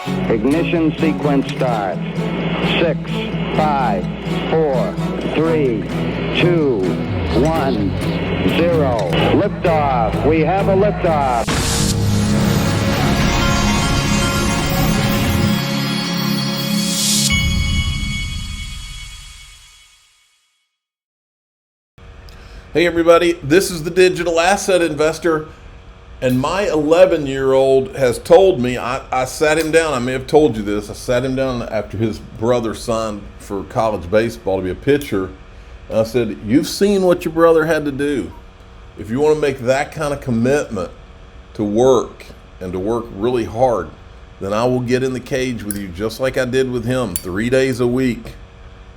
Ignition sequence start. 6, 5, 4, 3, 2, 1, 0. Liftoff. We have a liftoff. Hey everybody, this is the Digital Asset Investor, and my 11-year-old has told me, I sat him down, I may have told you this, I sat him down after his brother signed for college baseball to be a pitcher, and I said, you've seen what your brother had to do. If you want to make that kind of commitment to work, and to work really hard, then I will get in the cage with you just like I did with him, 3 days a week.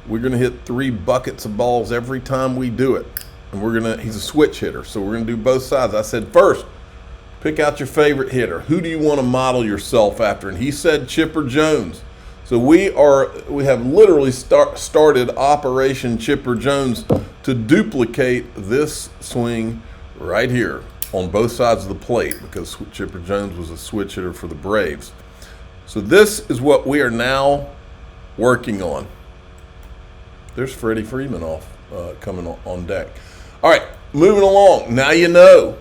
We're going to hit 3 buckets of balls every time we do it. And he's a switch hitter, so we're gonna do both sides. I said, first, pick out your favorite hitter. Who do you want to model yourself after? And he said Chipper Jones. So we have literally started Operation Chipper Jones to duplicate this swing right here on both sides of the plate, because Chipper Jones was a switch hitter for the Braves. So this is what we are now working on. There's Freddie Freeman coming on deck. All right, moving along. Now you know.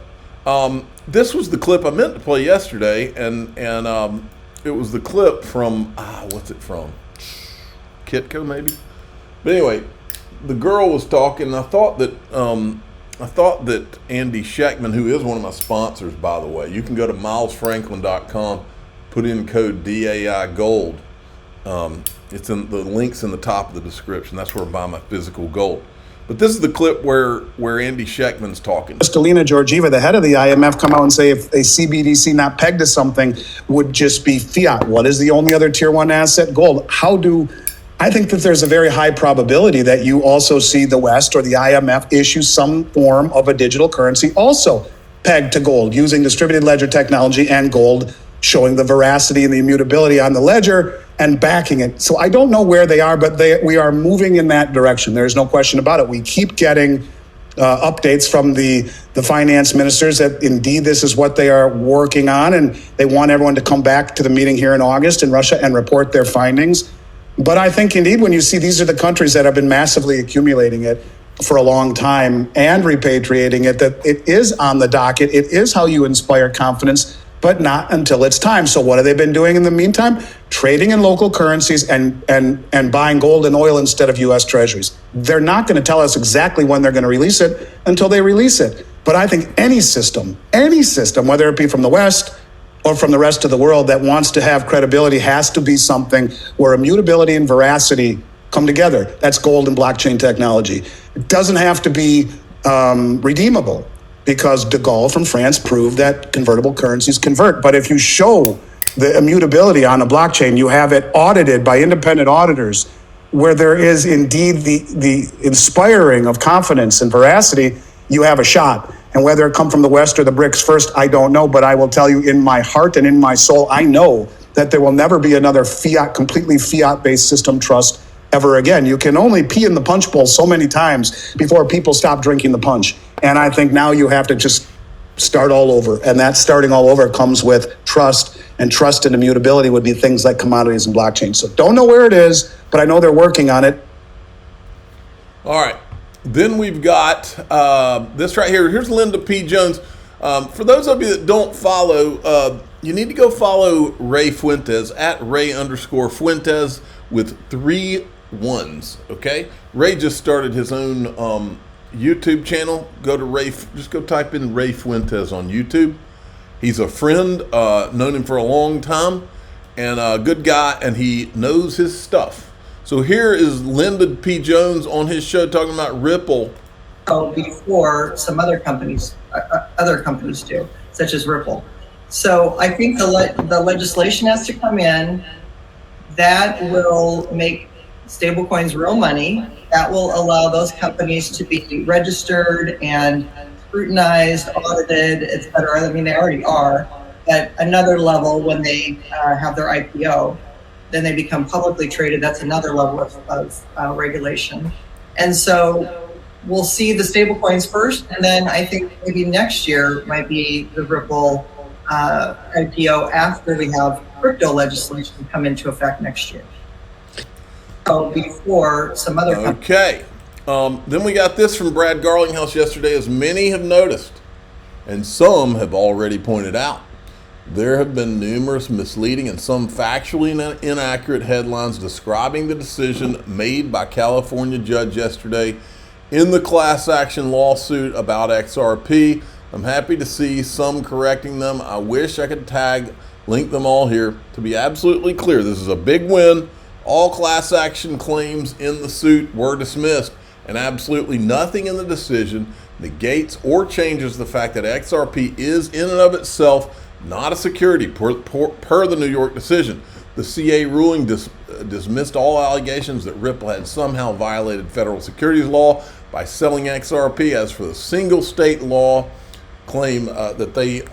This was the clip I meant to play yesterday, and it was the clip from what's it from? Kitco maybe. But anyway, the girl was talking. And I thought that Andy Scheckman, who is one of my sponsors, by the way, you can go to milesfranklin.com, put in code DAI Gold. It's in the links in the top of the description. That's where I buy my physical gold. But this is the clip where Andy Scheckman's talking. Kristalina Georgieva, the head of the IMF, come out and say if a CBDC not pegged to something would just be fiat. What is the only other tier one asset? Gold. I think that there's a very high probability that you also see the West or the IMF issue some form of a digital currency also pegged to gold using distributed ledger technology and gold, showing the veracity and the immutability on the ledger and backing it. So I don't know where they are, but we are moving in that direction. There's no question about it. We keep getting updates from the finance ministers that indeed this is what they are working on, and they want everyone to come back to the meeting here in August in Russia and report their findings. But I think indeed when you see these are the countries that have been massively accumulating it for a long time and repatriating it, that it is on the docket. It is how you inspire confidence, but not until it's time. So what have they been doing in the meantime? Trading in local currencies and buying gold and oil instead of U.S. treasuries. They're not going to tell us exactly when they're going to release it until they release it. But I think any system, whether it be from the West or from the rest of the world that wants to have credibility, has to be something where immutability and veracity come together. That's gold and blockchain technology. It doesn't have to be redeemable, because de Gaulle from France proved that convertible currencies convert. But if you show the immutability on a blockchain, you have it audited by independent auditors, where there is indeed the inspiring of confidence and veracity, you have a shot. And whether it come from the West or the BRICS first, I don't know, but I will tell you in my heart and in my soul, I know that there will never be another completely fiat-based system trust ever again. You can only pee in the punch bowl so many times before people stop drinking the punch. And I think now you have to just start all over. And that starting all over comes with trust, and trust and immutability would be things like commodities and blockchain. So don't know where it is, but I know they're working on it. All right. Then we've got this right here. Here's Linda P. Jones. For those of you that don't follow, you need to go follow Ray Fuentes at Ray_Fuentes with 3 1s. Okay. Ray just started his own YouTube channel. Just go type in Ray Fuentes on YouTube. He's a friend, known him for a long time, and a good guy, and he knows his stuff. So here is Linda P. Jones on his show talking about Ripple. Before some other companies do, such as Ripple. So I think the legislation has to come in that will make stablecoins real money. That will allow those companies to be registered and scrutinized, audited, et cetera. I mean, they already are at another level when they have their IPO. Then they become publicly traded. That's another level of regulation. And so we'll see the stablecoins first, and then I think maybe next year might be the Ripple IPO after we have crypto legislation come into effect next year. So before some other companies. Okay. Then we got this from Brad Garlinghouse yesterday. As many have noticed, and some have already pointed out, there have been numerous misleading and some factually inaccurate headlines describing the decision made by California judge yesterday in the class action lawsuit about XRP. I'm happy to see some correcting them. I wish I could link them all here. To be absolutely clear, this is a big win. All class action claims in the suit were dismissed, and absolutely nothing in the decision negates or changes the fact that XRP is in and of itself not a security per the New York decision. The CA ruling dismissed all allegations that Ripple had somehow violated federal securities law by selling XRP. As for the single state law claim that they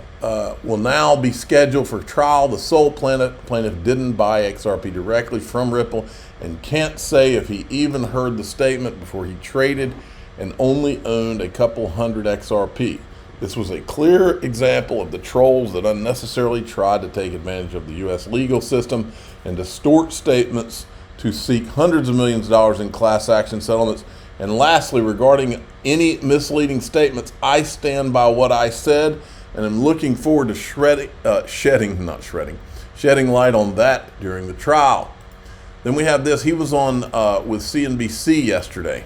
will now be scheduled for trial, the sole plaintiff didn't buy XRP directly from Ripple and can't say if he even heard the statement before he traded and only owned a couple hundred XRP. This was a clear example of the trolls that unnecessarily tried to take advantage of the U.S. legal system and distort statements to seek hundreds of millions of dollars in class action settlements. And lastly, regarding any misleading statements, I stand by what I said, and I'm looking forward to shedding light on that during the trial. Then we have this. He was on with CNBC yesterday.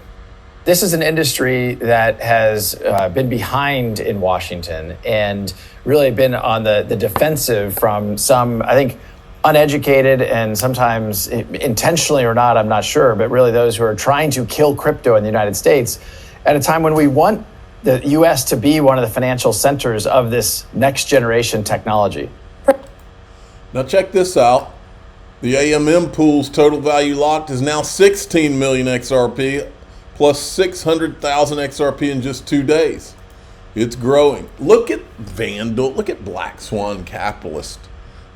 This is an industry that has been behind in Washington and really been on the defensive from some, I think, uneducated and sometimes intentionally or not, I'm not sure, but really those who are trying to kill crypto in the United States at a time when we want the U.S. to be one of the financial centers of this next generation technology. Now check this out. The AMM pool's total value locked is now 16 million XRP plus 600,000 XRP in just 2 days. It's growing. Look at Vandal. Look at Black Swan Capitalist.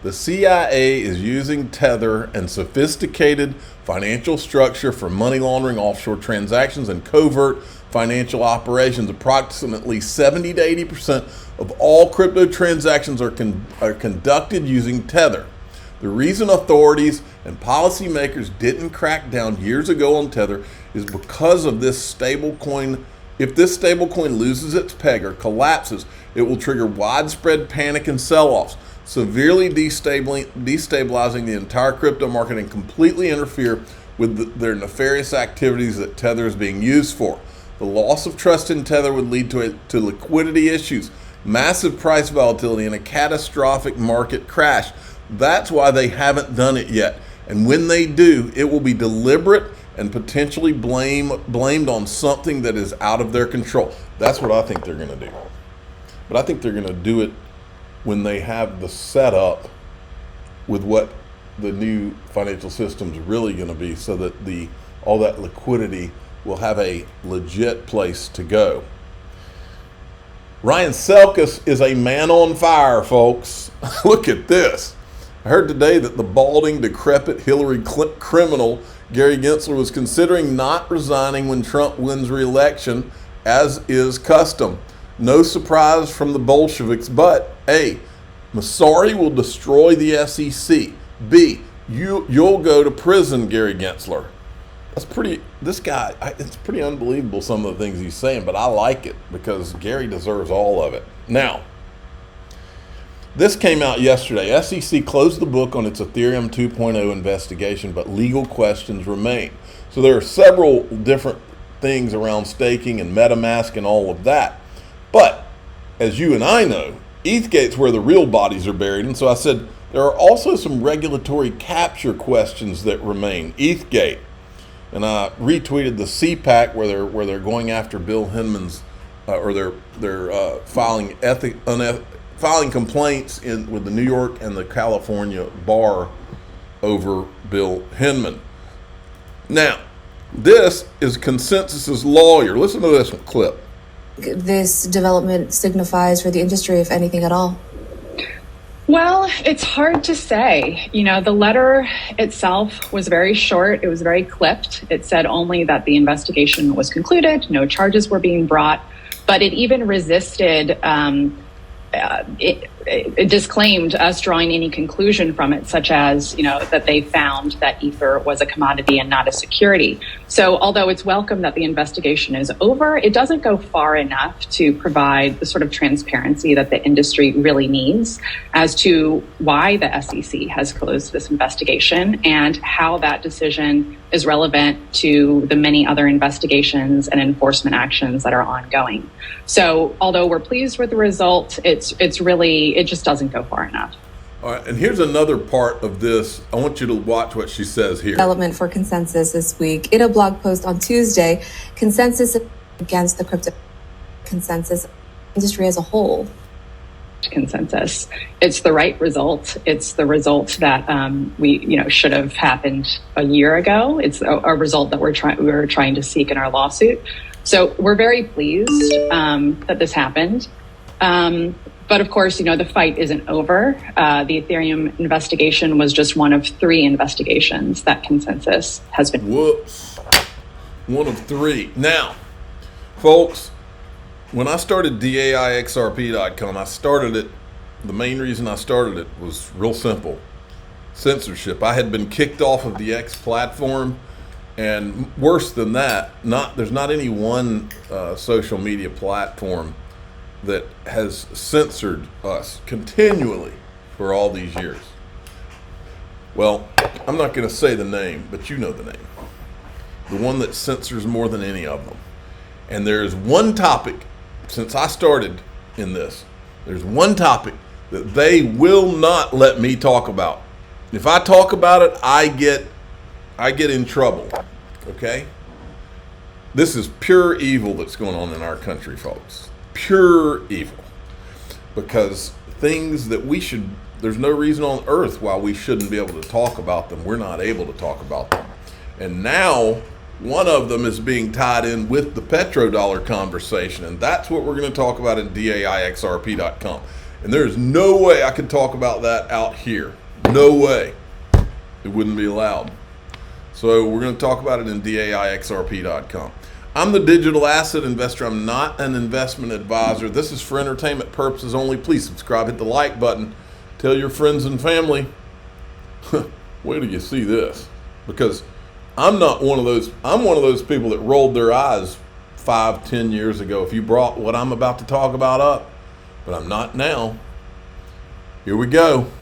The CIA is using Tether and sophisticated financial structure for money laundering, offshore transactions, and covert financial operations. Approximately 70 to 80% of all crypto transactions are conducted using Tether. The reason authorities and policymakers didn't crack down years ago on Tether is because of this stablecoin. If this stablecoin loses its peg or collapses, it will trigger widespread panic and sell-offs, severely destabilizing the entire crypto market and completely interfere with their nefarious activities that Tether is being used for. The loss of trust in Tether would lead to liquidity issues, massive price volatility, and a catastrophic market crash. That's why they haven't done it yet. And when they do, it will be deliberate and potentially blamed on something that is out of their control. That's what I think they're going to do. But I think they're going to do it when they have the setup with what the new financial system's really going to be, so that all that liquidity will have a legit place to go. Ryan Selkis is a man on fire, folks. Look at this. I heard today that the balding, decrepit Hillary criminal Gary Gensler was considering not resigning when Trump wins re-election, as is custom. No surprise from the Bolsheviks, but A, Masari will destroy the SEC. B, you'll go to prison, Gary Gensler. It's pretty unbelievable, some of the things he's saying, but I like it because Gary deserves all of it. Now, this came out yesterday. SEC closed the book on its Ethereum 2.0 investigation, but legal questions remain. So there are several different things around staking and MetaMask and all of that. But as you and I know, ETHgate's where the real bodies are buried. And so I said there are also some regulatory capture questions that remain. ETHgate. And I retweeted the CPAC where they're going after Bill Hinman's, or they're filing complaints with the New York and the California bar over Bill Hinman. Now, this is Consensus's lawyer. Listen to this clip. This development signifies for the industry, if anything at all? Well, it's hard to say. The letter itself was very short. It was very clipped. It said only that the investigation was concluded, no charges were being brought, but it even resisted it disclaimed us drawing any conclusion from it, such as, that they found that Ether was a commodity and not a security. So although it's welcome that the investigation is over, it doesn't go far enough to provide the sort of transparency that the industry really needs as to why the SEC has closed this investigation and how that decision is relevant to the many other investigations and enforcement actions that are ongoing. So although we're pleased with the result, it just doesn't go far enough. All right, and here's another part of this. I want you to watch what she says here. Development for Consensus this week. In a blog post on Tuesday, Consensus against the crypto consensus industry as a whole. Consensus. It's the right result. It's the result that we should have happened a year ago. It's a result that we're trying to seek in our lawsuit. So we're very pleased that this happened. But of course, the fight isn't over. The Ethereum investigation was just one of 3 investigations that Consensus has been. Whoops. One of 3. Now, folks, when I started DAIXRP.com, I started it. The main reason I started it was real simple: censorship. I had been kicked off of the X platform, and worse than that, there's not any one social media platform that has censored us continually for all these years. Well, I'm not going to say the name, but you know the name. The one that censors more than any of them. And there's one topic, since I started in this, there's one topic that they will not let me talk about. If I talk about it, I get in trouble. Okay? This is pure evil that's going on in our country, folks. Pure evil. Because things that there's no reason on earth why we shouldn't be able to talk about them. We're not able to talk about them. And now one of them is being tied in with the petrodollar conversation, and that's what we're going to talk about in DAIXRP.com. And there's no way I could talk about that out here. No way. It wouldn't be allowed. So we're going to talk about it in DAIXRP.com. I'm the digital asset investor. I'm not an investment advisor. This is for entertainment purposes only. Please subscribe, hit the like button, tell your friends and family. Wait till you see this, because I'm one of those people that rolled their eyes 5-10 years ago if you brought what I'm about to talk about up, but I'm not now. Here we go.